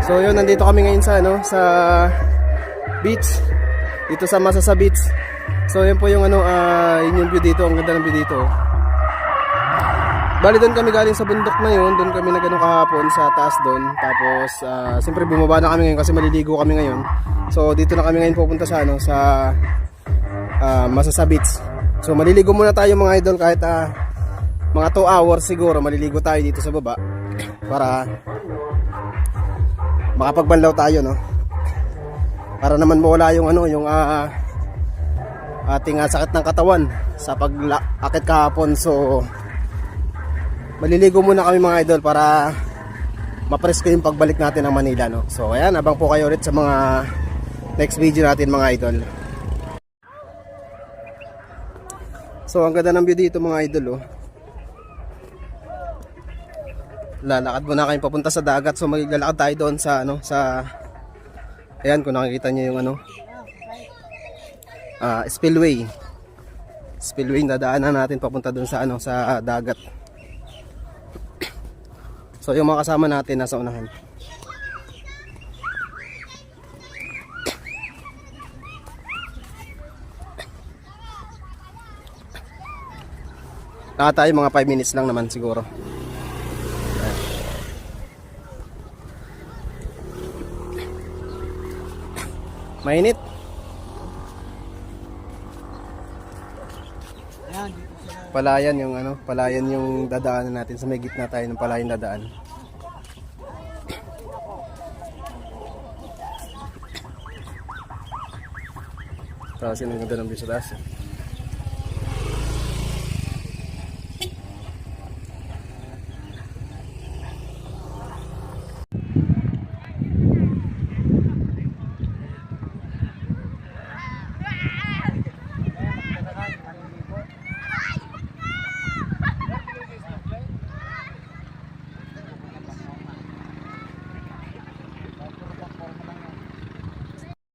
So yun, nandito kami ngayon sa ano, sa beach. Dito sa Masasa Beach. So yun po yung ano, yun yung view dito, ang ganda ng view dito. Bali doon kami galing sa bundok na yun, doon kami nagano kahapon sa taas doon. Tapos siyempre bumaba na kami ngayon kasi maliligo kami ngayon. So dito na kami ngayon pupunta sa ano, sa Masasa Beach. So maliligo muna tayo mga idol kahit mga 2 hours siguro maliligo tayo dito sa baba para makapagbanlaw tayo, no? Para naman mawala yung ano, yung ating sakit ng katawan sa pag-akit kahapon. So maliligo muna kami mga idol para ma-presko yung pagbalik natin ng Manila, no? So ayan, abang po kayo ulit sa mga next video natin mga idol. So ang ganda ng view dito mga idol, oh. Lalakad muna kayo papunta sa dagat. So maglalakad tayo doon sa ano, sa ayan, kung nakikita niyo yung ano, spillway na daanan natin papunta doon sa ano, sa dagat. So yung mga kasama natin nasa unahan. Tayo mga 5 minutes lang naman siguro. Mainit. Palayan yung ano, palayan yung dadaanan natin. Sa may gitna tayo ng palayan dadaan. Kasi ang ganda ng view sa taas.